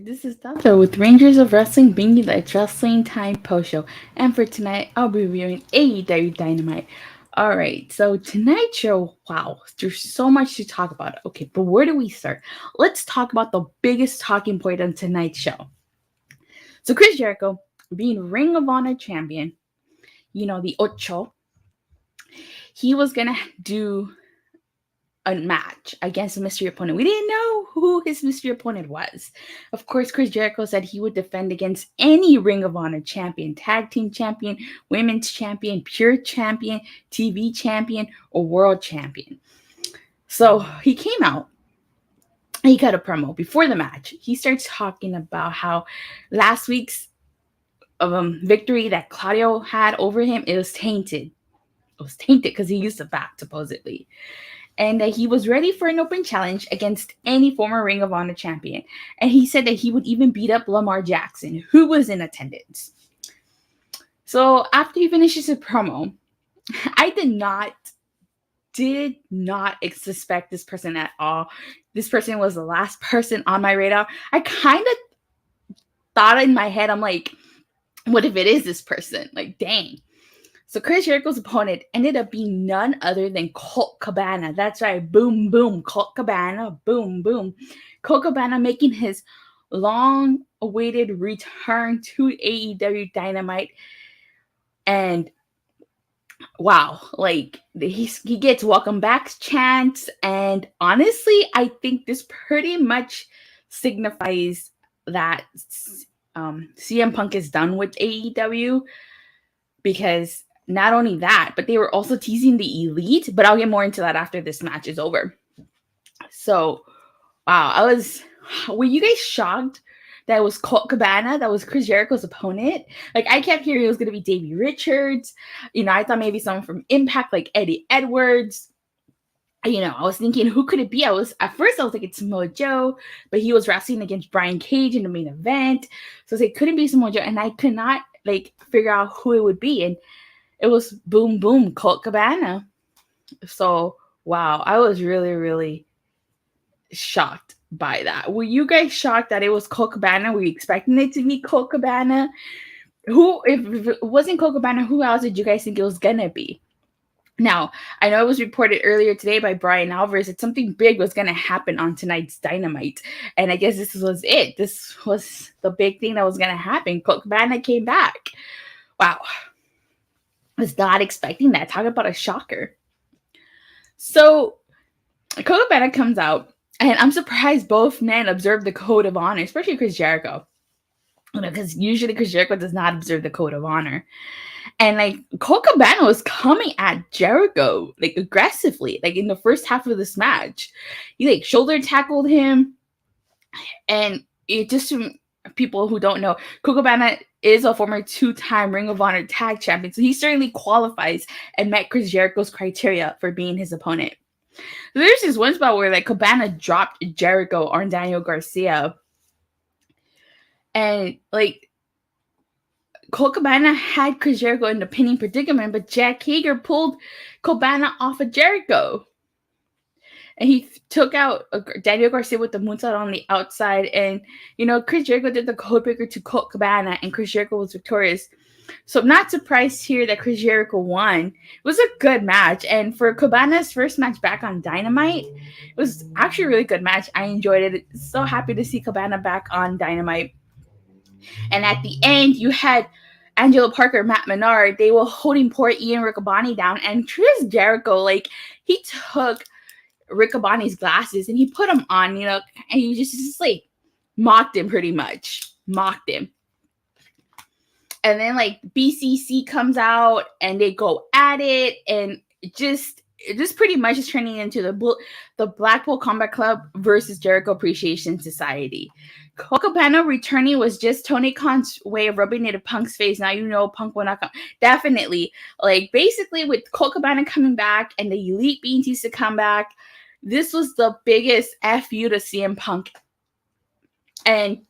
This is Datila with Rangers of Wrestling bringing the Wrestling Time post show. And for tonight, I'll be reviewing AEW Dynamite. Alright, so tonight's show, wow, there's so much to talk about. Okay, but where do we start? Let's talk about the biggest talking point on tonight's show. So Chris Jericho, being Ring of Honor champion, the Ocho, he was gonna do a match against a mystery opponent. We didn't know who his mystery opponent was. Of course, Chris Jericho said he would defend against any Ring of Honor champion, tag team champion, women's champion, pure champion, TV champion, or world champion. So he came out. He cut a promo before the match. He starts talking about how last week's victory that Claudio had over him, it was tainted. It was tainted because he used the bat, supposedly. And that he was ready for an open challenge against any former Ring of Honor champion. And he said that he would even beat up Lamar Jackson, who was in attendance. So after he finishes his promo, I did not suspect this person at all. This person was the last person on my radar. I kind of thought in my head, I'm like, what if it is this person? Like, dang. So Chris Jericho's opponent ended up being none other than Colt Cabana. That's right. Boom, boom. Colt Cabana. Boom, boom. Colt Cabana making his long-awaited return to AEW Dynamite. And wow, like he gets welcome back chants. And honestly, I think this pretty much signifies that CM Punk is done with AEW, because not only that, but they were also teasing the Elite, but I'll get more into that after this match is over. So, wow, were you guys shocked that it was Colt Cabana that was Chris Jericho's opponent? Like, I kept hearing it was going to be Davey Richards. I thought maybe someone from Impact, like Eddie Edwards. I was thinking, who could it be? At first I was like, it's Samoa Joe, but he was wrestling against Brian Cage in the main event. So I was like, couldn't be Samoa Joe, and I could not figure out who it would be. And it was boom, boom, Colt Cabana. So, wow, I was really, really shocked by that. Were you guys shocked that it was Colt Cabana? Were you expecting it to be Colt Cabana? If it wasn't Colt Cabana, who else did you guys think it was gonna be? Now, I know it was reported earlier today by Brian Alvarez that something big was going to happen on tonight's Dynamite. And I guess this was it. This was the big thing that was going to happen. Colt Cabana came back. Wow. I was not expecting that. Talk about a shocker. So, Colt Cabana comes out, and I'm surprised both men observed the Code of Honor, especially Chris Jericho. Because usually Chris Jericho does not observe the Code of Honor. And Colt Cabana was coming at Jericho aggressively, in the first half of this match. He shoulder tackled him, and it just, people who don't know, Colt Cabana is a former 2-time Ring of Honor tag champion, so he certainly qualifies and met Chris Jericho's criteria for being his opponent. So there's this one spot where Cabana dropped Jericho on Daniel Garcia, and Colt Cabana had Chris Jericho in the pinning predicament, but Jack Hager pulled Cabana off of Jericho. And he took out Daniel Garcia with the moonsault on the outside. And, Chris Jericho did the codebreaker to Colt Cabana, and Chris Jericho was victorious. So I'm not surprised here that Chris Jericho won. It was a good match. And for Cabana's first match back on Dynamite, it was actually a really good match. I enjoyed it. So happy to see Cabana back on Dynamite. And at the end, you had Angelo Parker, Matt Menard. They were holding poor Ian Riccaboni down. And Chris Jericho, he took Riccaboni's glasses and he put them on, and he just mocked him pretty much. Mocked him. And then, BCC comes out and they go at it. And just pretty much is turning into the Blackpool Combat Club versus Jericho Appreciation Society. Colt Cabana returning was just Tony Khan's way of rubbing it in Punk's face. Now Punk will not come. Definitely. Basically, with Colt Cabana coming back and the Elite being teased to come back, this was the biggest FU to CM Punk. And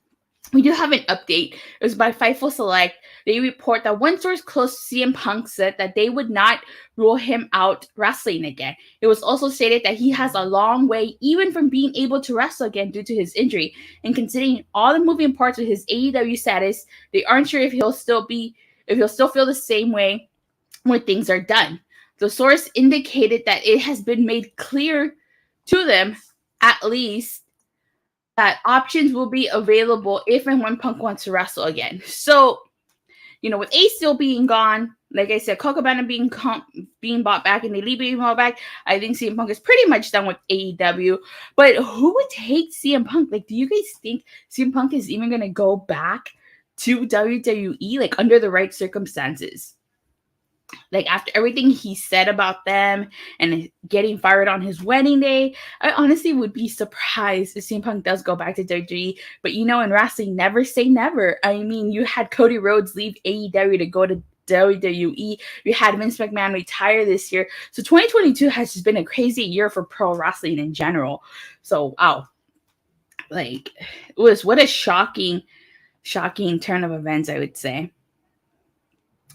we do have an update. It was by Fightful Select. They report that one source close to CM Punk said that they would not rule him out wrestling again. It was also stated that he has a long way even from being able to wrestle again due to his injury. And considering all the moving parts of his AEW status, they aren't sure if he'll still feel the same way when things are done. The source indicated that it has been made clear to them, at least, that options will be available if and when Punk wants to wrestle again. So, with Ace still being gone, like I said, Colt Cabana being bought back and the Elite being bought back, I think CM Punk is pretty much done with AEW. But who would take CM Punk? Like, do you guys think CM Punk is even going to go back to WWE, like, under the right circumstances? Like, after everything he said about them and getting fired on his wedding day, I honestly would be surprised if CM Punk does go back to WWE. But in wrestling, never say never. I mean, you had Cody Rhodes leave AEW to go to WWE. You had Vince McMahon retire this year. So 2022 has just been a crazy year for pro wrestling in general. So, wow. Like, what a shocking turn of events, I would say.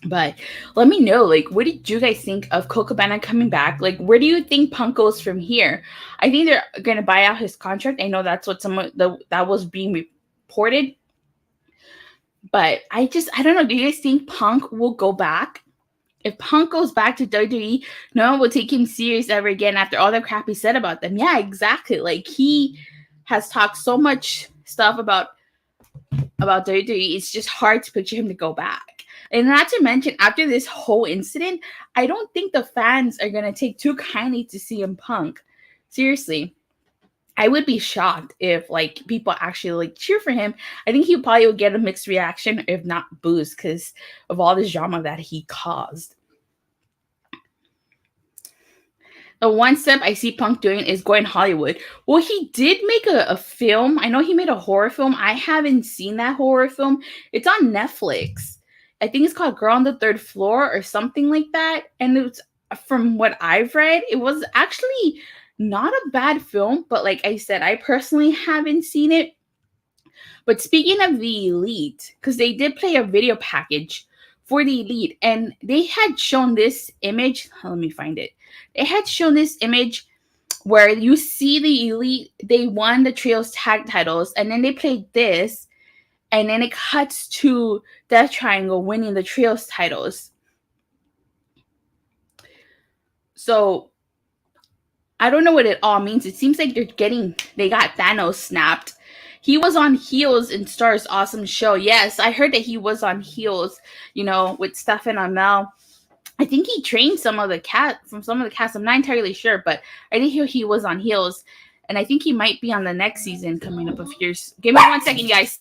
But let me know, like, what did you guys think of Colt Cabana coming back? Like, where do you think Punk goes from here? I think they're going to buy out his contract. I know that's what that was being reported. But I don't know. Do you guys think Punk will go back? If Punk goes back to WWE, no one will take him serious ever again after all the crap he said about them. Yeah, exactly. Like, he has talked so much stuff about WWE. It's just hard to picture him to go back. And not to mention, after this whole incident, I don't think the fans are going to take too kindly to CM Punk. Seriously. I would be shocked if, like, people actually, like, cheer for him. I think he probably would get a mixed reaction, if not boos, because of all this drama that he caused. The one step I see Punk doing is going Hollywood. Well, he did make a film. I know he made a horror film. I haven't seen that horror film. It's on Netflix. I think it's called Girl on the Third Floor or something like that. And it's, from what I've read, it was actually not a bad film. But like I said, I personally haven't seen it. But speaking of the Elite, because they did play a video package for the Elite, and they had shown this image. Let me find it. They had shown this image where you see the Elite, they won the Trios tag titles, and then they played this. And then it cuts to Death Triangle winning the Trios titles. So, I don't know what it all means. It seems like they got Thanos snapped. He was on Heels in Star's Awesome Show. Yes, I heard that he was on Heels, with Stefan Amell. I think he trained some of the cast. I'm not entirely sure, but I did hear he was on Heels. And I think he might be on the next season coming up of years. Give me 1 second, guys.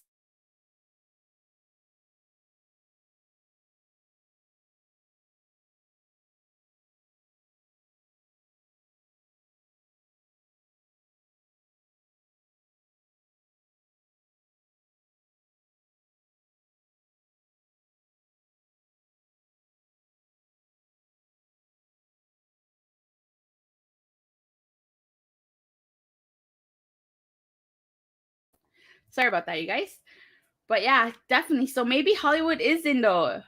Sorry about that, you guys. But yeah, definitely. So maybe Hollywood is in the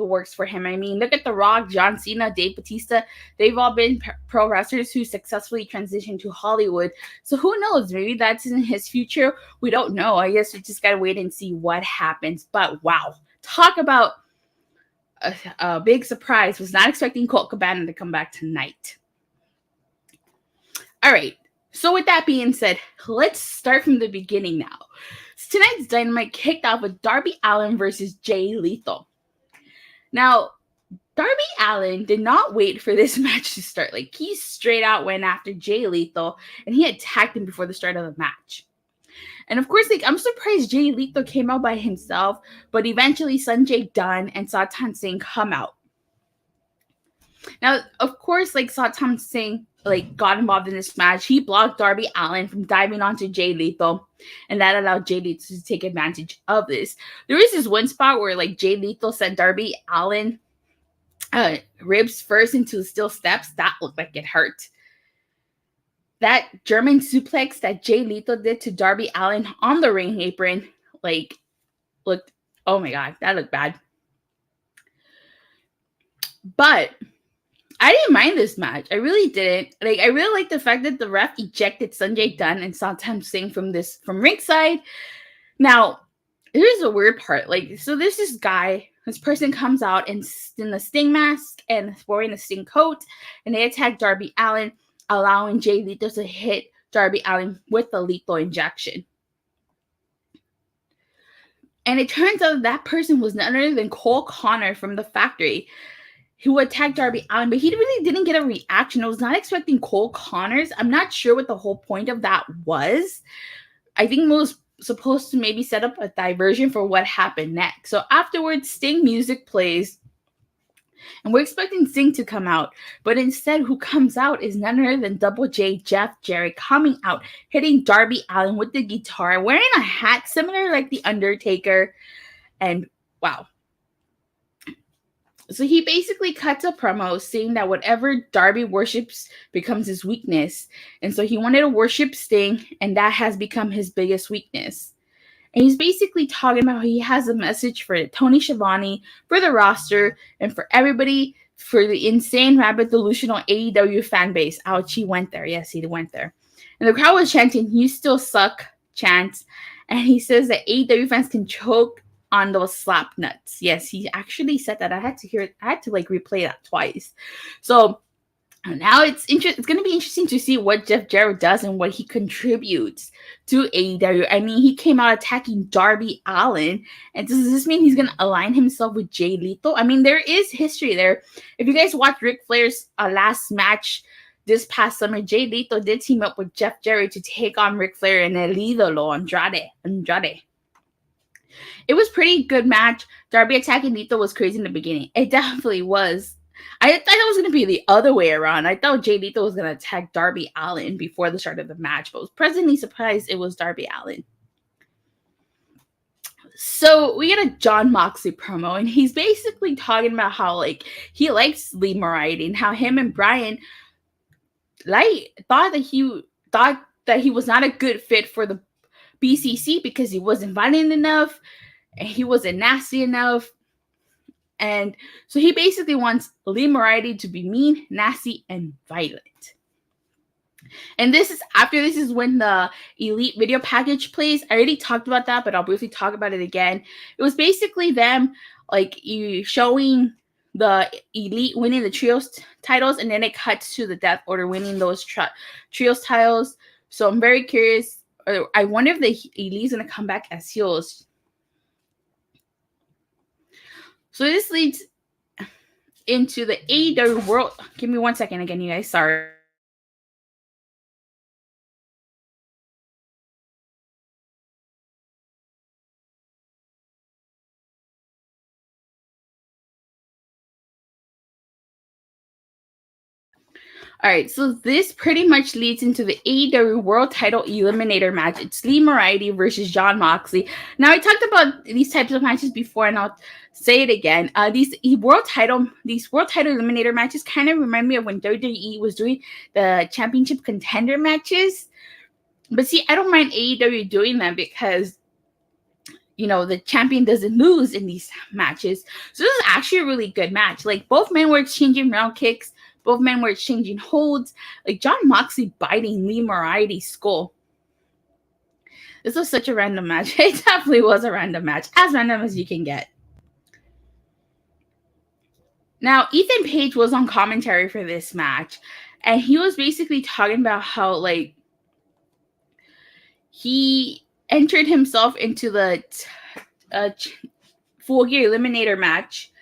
works for him. I mean, look at The Rock, John Cena, Dave Bautista. They've all been pro wrestlers who successfully transitioned to Hollywood. So who knows? Maybe that's in his future. We don't know. I guess we just got to wait and see what happens. But wow, talk about a big surprise. Was not expecting Colt Cabana to come back tonight. All right. So with that being said, let's start from the beginning now. So tonight's Dynamite kicked off with Darby Allen versus Jay Lethal. Now, Darby Allen did not wait for this match to start. Like, he straight out went after Jay Lethal, and he attacked him before the start of the match. And of course, like, I'm surprised Jay Lethal came out by himself, but eventually Sanjay Dutt and Satan Singh come out. Now, of course, like, Satan Singh got involved in this match. He blocked Darby Allen from diving onto Jay Lethal, and that allowed Jay Lethal to take advantage of this. There was this one spot where Jay Lethal sent Darby Allen ribs first into the steel steps. That looked like it hurt. That German suplex that Jay Lethal did to Darby Allen on the ring apron like, looked, oh my God, that looked bad. But I didn't mind this match. I really didn't. Like, I really like the fact that the ref ejected Sanjay Dutt and Satam Singh from ringside. Now, here's a weird part. Like, so there's this guy, this person comes out in the Sting mask and wearing a Sting coat, and they attack Darby Allen, allowing Jay Lethal to hit Darby Allen with the lethal injection. And it turns out that person was none other than Cole Connor from the factory, who attacked Darby Allin, but he really didn't get a reaction. I was not expecting Cole Connors. I'm not sure what the whole point of that was. I think it was supposed to maybe set up a diversion for what happened next. So afterwards, Sting music plays, and we're expecting Sting to come out, but instead who comes out is none other than Double J Jeff Jarrett coming out, hitting Darby Allin with the guitar, wearing a hat similar like The Undertaker, and wow. So he basically cuts a promo saying that whatever Darby worships becomes his weakness. And so he wanted to worship Sting, and that has become his biggest weakness. And he's basically talking about how he has a message for Tony Schiavone, for the roster, and for everybody, for the insane, rabid, delusional AEW fan base. Ouch, he went there. Yes, he went there. And the crowd was chanting, "You still suck," chants. And he says that AEW fans can choke on those slap nuts. Yes, he actually said that. I had to hear it. I had to like replay that twice. So now it's going to be interesting to see what Jeff Jarrett does and what he contributes to AEW. I mean, he came out attacking Darby Allin, and does this mean he's going to align himself with Jay Lethal? I mean, there is history there. If you guys watch Ric Flair's last match this past summer, Jay Lethal did team up with Jeff Jarrett to take on Ric Flair and El Ídolo Andrade. It was pretty good match. Darby attacking Lethal was crazy in the beginning. It definitely was. I thought it was going to be the other way around. I thought Jay Lethal was going to attack Darby Allin before the start of the match, but I was pleasantly surprised it was Darby Allin. So we get a Jon Moxley promo, and he's basically talking about how like he likes Lee Moriarty and how him and Brian thought that he was not a good fit for the BCC because he wasn't violent enough and he wasn't nasty enough. And so he basically wants Lee Moriarty to be mean, nasty, and violent. And this is when the Elite video package plays. I already talked about that, but I'll briefly talk about it again. It was basically them like showing the Elite winning the trios titles, and then it cuts to the Death Order winning those trios titles. So I'm very curious. I wonder if the Elite's going to come back as heels. So this leads into the AEW World. Give me 1 second again, you guys. Sorry. All right, so this pretty much leads into the AEW World Title Eliminator match. It's Lee Moriarty versus Jon Moxley. Now, I talked about these types of matches before, and I'll say it again. These World Title Eliminator matches kind of remind me of when WWE was doing the Championship Contender matches. But see, I don't mind AEW doing that because, you know, the champion doesn't lose in these matches. So this is actually a really good match. Like, both men were exchanging round kicks. Both men were exchanging holds. Like, Jon Moxley biting Lee Moriarty's skull. This was such a random match. It definitely was a random match. As random as you can get. Now, Ethan Page was on commentary for this match. And he was basically talking about how, like, he entered himself into the Full Gear Eliminator match.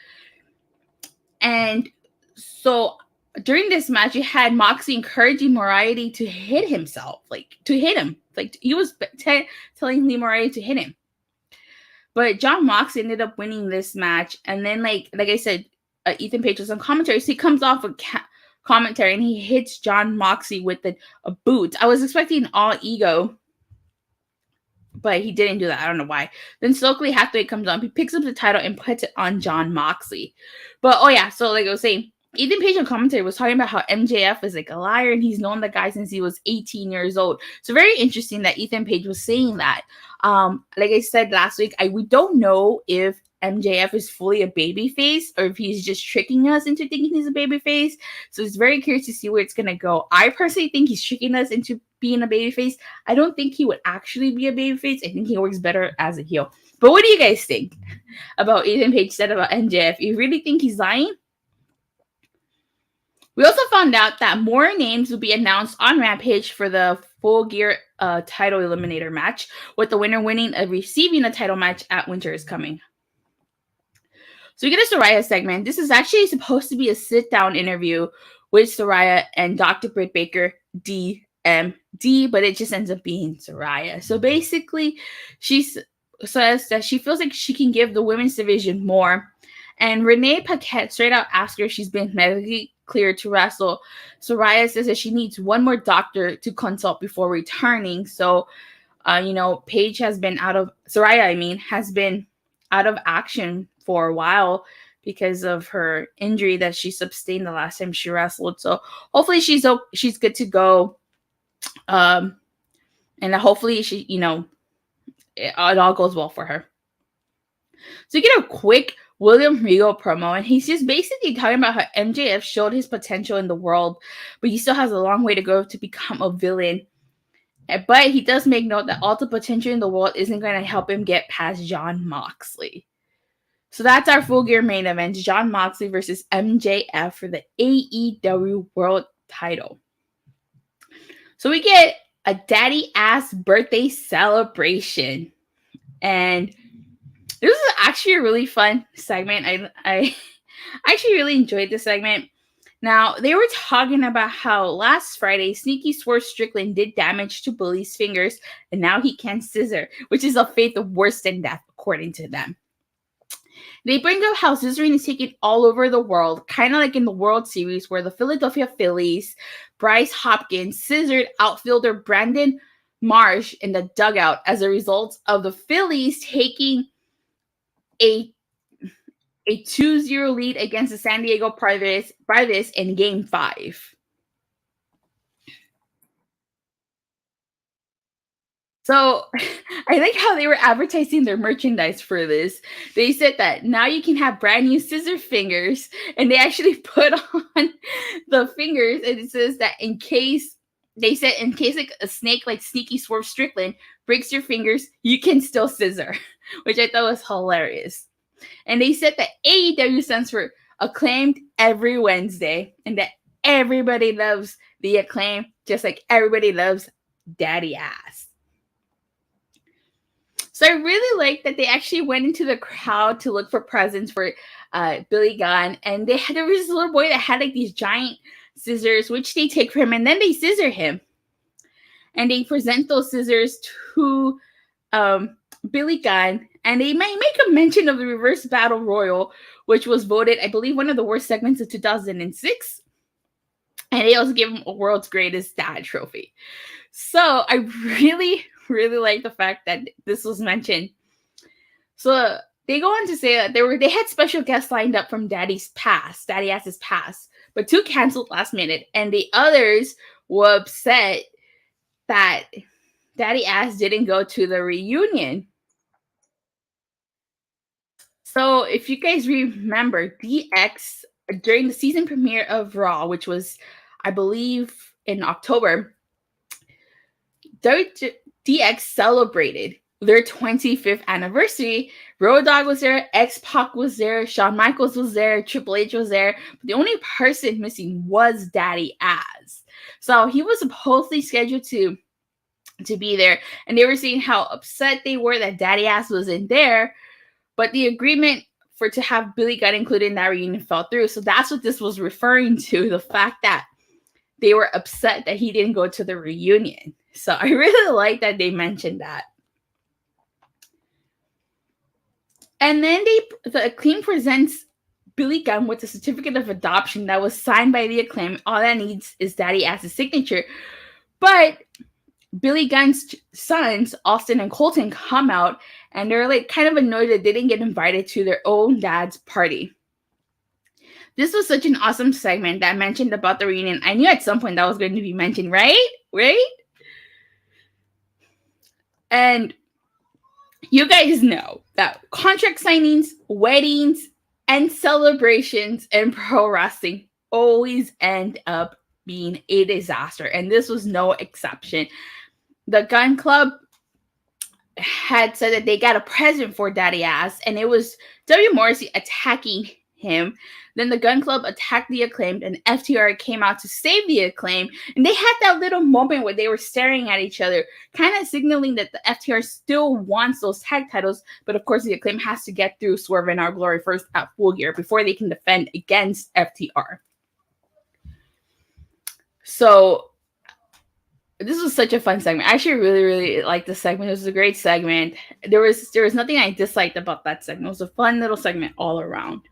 And so during this match, you had Moxley encouraging Moriarty to hit himself, to hit him. Like, he was telling Lee Moriarty to hit him. But Jon Moxley ended up winning this match. And then, like I said, Ethan Page was on commentary. So he comes off of commentary and he hits Jon Moxley with a boot. I was expecting all ego, but he didn't do that. I don't know why. Then Stokely Hathaway comes on. He picks up the title and puts it on Jon Moxley. But, oh yeah, so like I was saying, Ethan Page on commentary was talking about how MJF is like a liar and he's known the guy since he was 18 years old. So very interesting that Ethan Page was saying that. Like I said last week, we don't know if MJF is fully a babyface or if he's just tricking us into thinking he's a babyface. So it's very curious to see where it's gonna go. I personally think he's tricking us into being a babyface. I don't think he would actually be a babyface. I think he works better as a heel. But what do you guys think about Ethan Page said about MJF? You really think he's lying? We also found out that more names will be announced on Rampage for the Full Gear title eliminator match, with the winner winning and receiving a title match at Winter is Coming. So we get a Saraya segment. This is actually supposed to be a sit-down interview with Saraya and Dr. Britt Baker DMD, but it just ends up being Saraya. So basically, she says that she feels like she can give the women's division more. And Renee Paquette straight out asks her if she's been medically cleared to wrestle. Saraya says that she needs one more doctor to consult before returning. So, Paige has been Saraya, has been out of action for a while because of her injury that she sustained the last time she wrestled. So hopefully she's good to go. And hopefully she, it all goes well for her. So you get a quick William Regal promo, and he's just basically talking about how MJF showed his potential in the world, but he still has a long way to go to become a villain. But he does make note that all the potential in the world isn't going to help him get past Jon Moxley. So that's our Full Gear main event, Jon Moxley versus MJF for the AEW World title. So we get a daddy-ass birthday celebration. And this is actually a really fun segment. I actually really enjoyed this segment. Now, they were talking about how last Friday, Sneaky Swerve Strickland did damage to Bully's fingers, and now he can't scissor, which is a fate of worse than death, according to them. They bring up how scissoring is taken all over the world, kind of like in the World Series, where the Philadelphia Phillies, Bryce Hopkins scissored outfielder Brandon Marsh in the dugout as a result of the Phillies taking a 2-0 lead against the San Diego Padres in Game 5. So I like how they were advertising their merchandise for this. They said that now you can have brand new scissor fingers, and they actually put on the fingers, and it says that in case like a snake like Sneaky Swerve Strickland breaks your fingers, you can still scissor, which I thought was hilarious. And they said that AEW stands for Acclaimed Every Wednesday, and that everybody loves the Acclaim, just like everybody loves Daddy Ass. So I really like that they actually went into the crowd to look for presents for Billy Gunn, and there was this little boy that had like these giant scissors, which they take for him, and then they scissor him, and they present those scissors to Billy Gunn, and they might make a mention of the Reverse Battle Royal, which was voted, I believe, one of the worst segments of 2006. And they also give him a World's Greatest Dad trophy. So I really, really like the fact that this was mentioned. So they go on to say that they had special guests lined up from Daddy Ass's past, but 2 canceled last minute, and the others were upset that Daddy Ass didn't go to the reunion. So if you guys remember, DX, during the season premiere of Raw, which was, I believe, in October, DX celebrated their 25th anniversary. Road Dogg was there, X-Pac was there, Shawn Michaels was there, Triple H was there. But the only person missing was Daddy Ass. So he was supposedly scheduled to be there, and they were saying how upset they were that Daddy Ass wasn't there. But the agreement to have Billy Gunn included in that reunion fell through. So that's what this was referring to, the fact that they were upset that he didn't go to the reunion. So I really like that they mentioned that. And then the Acclaim presents Billy Gunn with a certificate of adoption that was signed by the Acclaim. All that needs is Daddy Ass's signature. But Billy Gunn's sons, Austin and Colton, come out, and they're like kind of annoyed that they didn't get invited to their own dad's party. This was such an awesome segment that mentioned about the reunion. I knew at some point that was going to be mentioned, right? And You guys know that contract signings, weddings, and celebrations in pro wrestling always end up being a disaster, and this was no exception. The Gun Club had said that they got a present for Daddy Ass, and it was W. Morrissey attacking him. Then the Gun Club attacked the Acclaimed, and FTR came out to save the Acclaimed. And they had that little moment where they were staring at each other, kind of signaling that the FTR still wants those tag titles. But of course, the Acclaimed has to get through Swerve In Our Glory first at Full Gear before they can defend against FTR. So this was such a fun segment. I actually really, really liked this segment. It was a great segment. There was nothing I disliked about that segment. It was a fun little segment all around.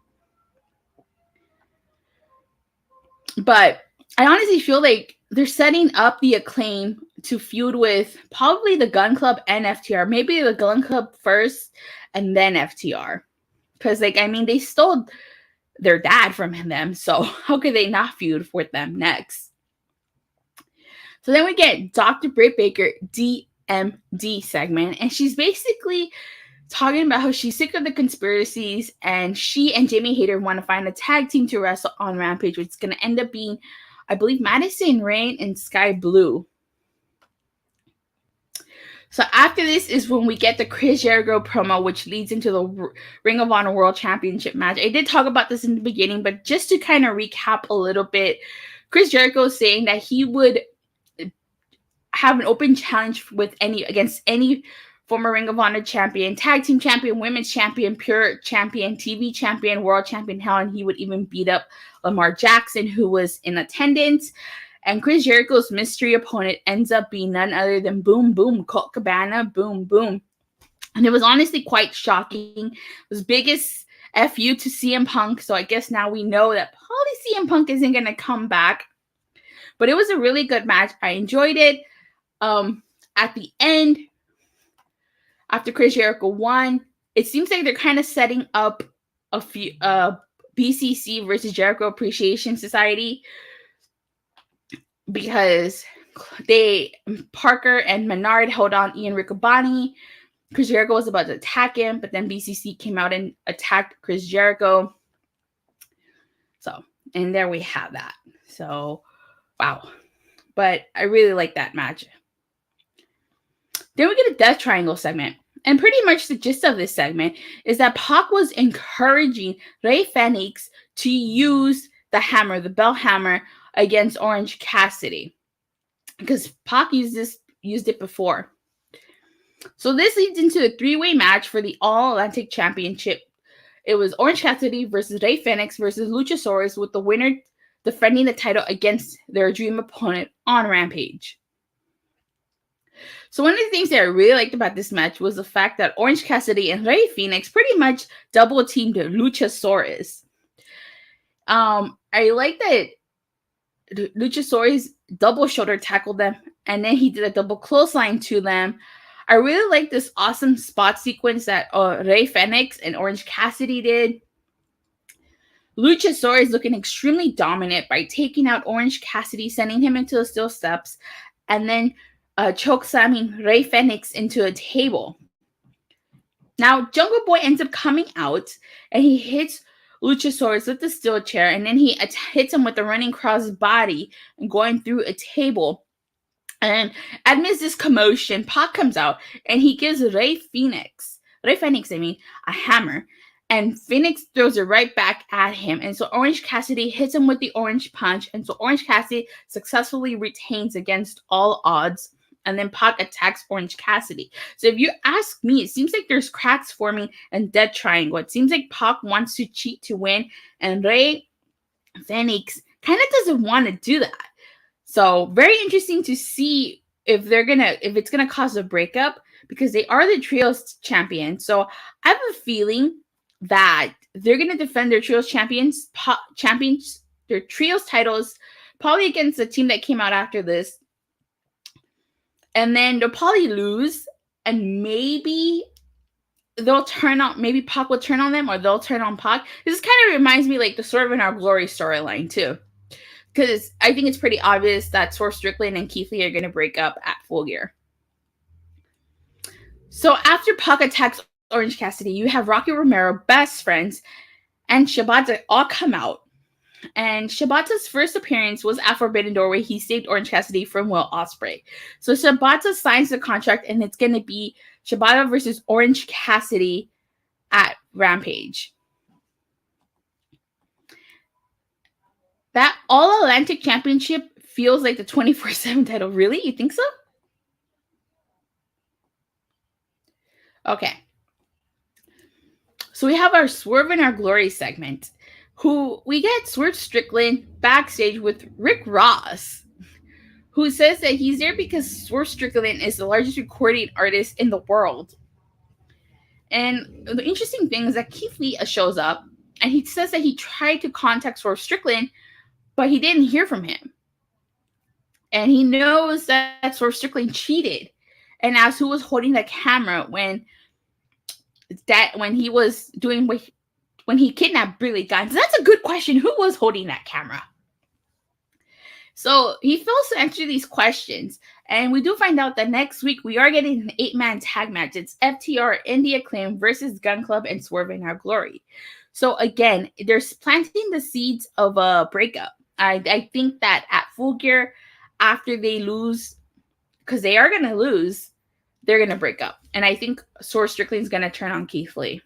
But I honestly feel like they're setting up the Acclaim to feud with probably the Gun Club and FTR. Maybe the Gun Club first and then FTR. Because, like, I mean, they stole their dad from them. So how could they not feud with them next? So then we get Dr. Britt Baker DMD segment. And she's basically talking about how she's sick of the conspiracies, and she and Jamie Hayter want to find a tag team to wrestle on Rampage, which is going to end up being, I believe, Madison Rayne and Sky Blue. So after this is when we get the Chris Jericho promo, which leads into the Ring of Honor World Championship match. I did talk about this in the beginning, but just to kind of recap a little bit, Chris Jericho is saying that he would have an open challenge against any former Ring of Honor champion, tag team champion, women's champion, pure champion, TV champion, world champion, hell, and he would even beat up Lamar Jackson, who was in attendance. And Chris Jericho's mystery opponent ends up being none other than Boom Boom, Colt Cabana, Boom Boom. And it was honestly quite shocking. It was biggest FU to CM Punk, so I guess now we know that probably CM Punk isn't going to come back. But it was a really good match. I enjoyed it. At the end, after Chris Jericho won, it seems like they're kind of setting up a few BCC versus Jericho Appreciation Society, because Parker and Menard held on Ian Riccoboni. Chris Jericho was about to attack him, but then BCC came out and attacked Chris Jericho. So, and there we have that. So, wow. But I really like that match. Then we get a Death Triangle segment. And pretty much the gist of this segment is that Pac was encouraging Rey Fenix to use the hammer, the bell hammer, against Orange Cassidy, because Pac used it before. So this leads into a three-way match for the All-Atlantic Championship. It was Orange Cassidy versus Rey Fenix versus Luchasaurus, with the winner defending the title against their dream opponent on Rampage. So one of the things that I really liked about this match was the fact that Orange Cassidy and Rey Fenix pretty much double-teamed Luchasaurus. I like that Luchasaurus double shoulder tackled them, and then he did a double clothesline to them. I really like this awesome spot sequence that Rey Fenix and Orange Cassidy did. Luchasaurus looking extremely dominant by taking out Orange Cassidy, sending him into the steel steps, and then choke slamming Rey Fenix into a table. Now, Jungle Boy ends up coming out, and he hits Luchasaurus with the steel chair, and then he hits him with the running cross body and going through a table. And amidst this commotion, Pac comes out, and he gives Rey Fenix, a hammer, and Phoenix throws it right back at him. And so Orange Cassidy hits him with the orange punch, and so Orange Cassidy successfully retains against all odds. And then Pac attacks Orange Cassidy. So if you ask me, it seems like there's cracks forming in Death Triangle. It seems like Pac wants to cheat to win, and Rey Fenix kind of doesn't want to do that. So very interesting to see if it's gonna cause a breakup, because they are the trios champions. So I have a feeling that they're gonna defend their trios their trios titles, probably against the team that came out after this. And then they'll probably lose, and maybe they'll maybe Pac will turn on them, or they'll turn on Pac. This kind of reminds me like the Swerve In Our Glory storyline too, because I think it's pretty obvious that Swerve Strickland and Keith Lee are going to break up at Full Gear. So after Pac attacks Orange Cassidy, you have Rocky Romero, best friends, and Shibata all come out. And Shibata's first appearance was at Forbidden Door, where he saved Orange Cassidy from Will Ospreay. So Shibata signs the contract, and it's going to be Shibata versus Orange Cassidy at Rampage. That All Atlantic Championship feels like the 24/7 title. Really? You think so? Okay. So we have our Swerve In Our Glory segment, who we get Swerve Strickland backstage with Rick Ross, who says that he's there because Swerve Strickland is the largest recording artist in the world. And the interesting thing is that Keith Lee shows up, and he says that he tried to contact Swerve Strickland, but he didn't hear from him. And he knows that Swerve Strickland cheated, and asked who was holding the camera when he was doing when he kidnapped Billy Gunn. So that's a good question. Who was holding that camera? So he fails to answer these questions. And we do find out that next week we are getting an 8-man tag match. It's FTR, Indie Acclaim versus Gun Club and Swerve In Our Glory. So again, they're planting the seeds of a breakup. I think that at Full Gear, after they lose, because they are going to lose, they're going to break up. And I think Swerve Strickland's going to turn on Keith Lee.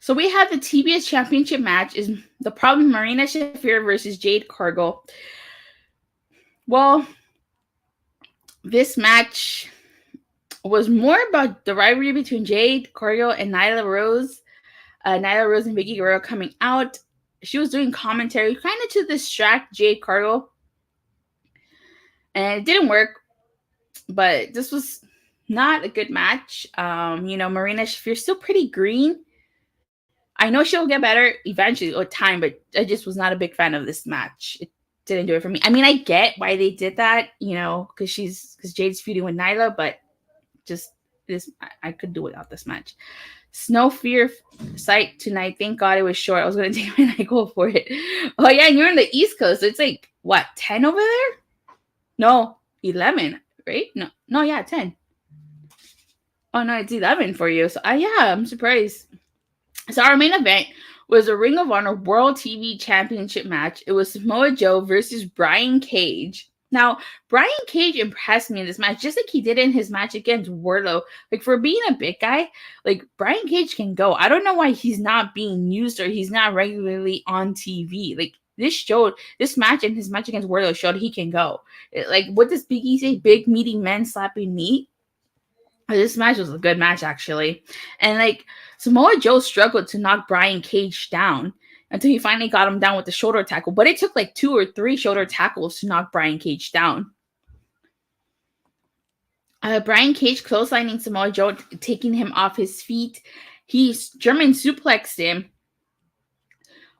So we have the TBS Championship match. Is the problem Marina Shafir versus Jade Cargill. Well, this match was more about the rivalry between Jade Cargill and Nyla Rose. Nyla Rose and Vicky Guerrero coming out. She was doing commentary kind of to distract Jade Cargill. And it didn't work. But this was not a good match. Marina Shafir's still pretty green. I know she'll get better eventually with time, but I just was not a big fan of this match. It didn't do it for me. I mean, I get why they did that, because Jade's feuding with Nyla, but just this, I could do without this match. Snow Fear site tonight. Thank God it was short. I was going to take my night, go for it. Oh, yeah, and you're on the East Coast, so it's like, what, 10 over there? No, 11, right? No, yeah, 10. Oh, no, it's 11 for you. So, yeah, I'm surprised. So our main event was a Ring of Honor World TV Championship match. It was Samoa Joe versus Brian Cage. Now, Brian Cage impressed me in this match, just like he did in his match against Wardlow. Like, for being a big guy, like, Brian Cage can go. I don't know why he's not being used or he's not regularly on TV. Like, this match and his match against Wardlow showed he can go. Like, what does Big E say? Big, meaty men slapping meat? This match was a good match, actually. And, like, Samoa Joe struggled to knock Brian Cage down until he finally got him down with the shoulder tackle. But it took, like, 2 or 3 shoulder tackles to knock Brian Cage down. Brian Cage clotheslining Samoa Joe, taking him off his feet. He German suplexed him.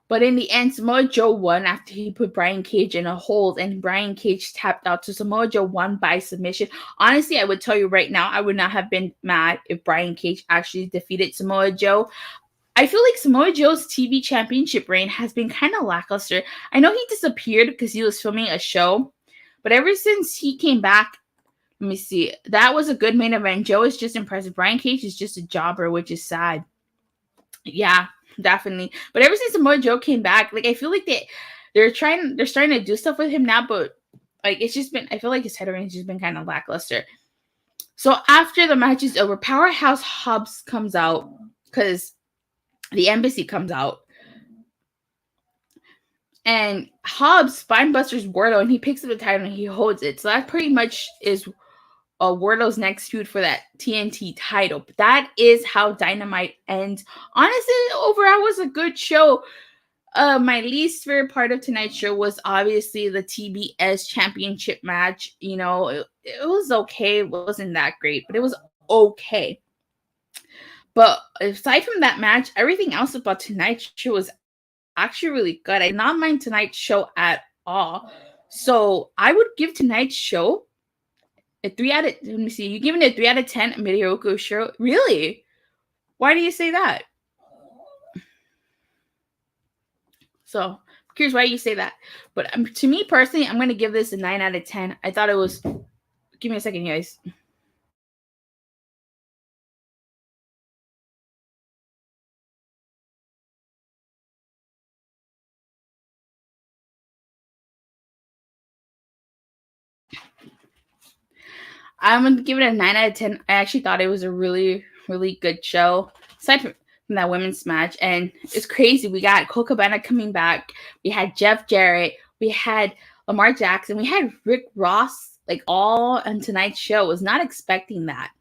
But in the end, Samoa Joe won after he put Brian Cage in a hold, and Brian Cage tapped out. So Samoa Joe won by submission. Honestly, I would tell you right now, I would not have been mad if Brian Cage actually defeated Samoa Joe. I feel like Samoa Joe's TV championship reign has been kind of lackluster. I know he disappeared because he was filming a show, but ever since he came back, let me see, that was a good main event. Joe is just impressive. Brian Cage is just a jobber, which is sad. Yeah. Definitely. But ever since Samoa Joe came back, like, I feel like they're starting to do stuff with him now, but like, it's just been, I feel like his head range has been kind of lackluster. So after the match is over, Powerhouse Hobbs comes out because the embassy comes out. And Hobbs spinebusters Wardlow, and he picks up the title and he holds it. So that pretty much is Wardlow's next feud for that TNT title. But that is how Dynamite ends. Honestly, overall was a good show. My least favorite part of tonight's show was obviously the TBS championship match. It was okay. It wasn't that great, but it was okay. But aside from that match, everything else about tonight's show was actually really good. I did not mind tonight's show at all. So I would give tonight's show a 3 out of, let me see, you giving it a 3 out of 10, a mediocre show? Really? Why do you say that? So, I'm curious why you say that. But to me personally, I'm going to give this a 9 out of 10. I thought it was Give me a second, guys. I'm gonna give it a 9 out of 10. I actually thought it was a really, really good show. Aside from that women's match, and it's crazy. We got Colt Cabana coming back. We had Jeff Jarrett. We had Lamar Jackson. We had Rick Ross, like all on tonight's show. Was not expecting that.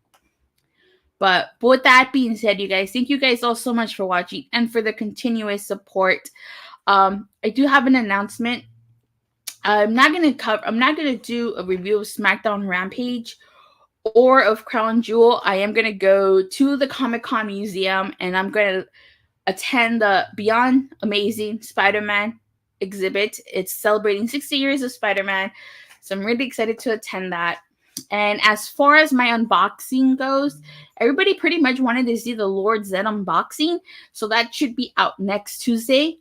But with that being said, you guys, thank you guys all so much for watching and for the continuous support. I do have an announcement. I'm not gonna do a review of SmackDown Rampage or of Crown Jewel. I am gonna go to the Comic-Con Museum and I'm gonna attend the Beyond Amazing Spider-Man exhibit. It's celebrating 60 years of Spider-Man, so I'm really excited to attend that. And as far as my unboxing goes, everybody pretty much wanted to see the Lord Zed unboxing, so that should be out next Tuesday.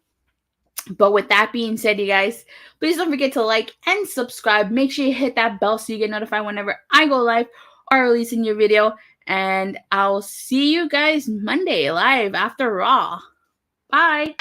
But with that being said, you guys, please don't forget to like and subscribe. Make sure you hit that bell so you get notified whenever I go live or release a new video. And I'll see you guys Monday live after Raw. Bye.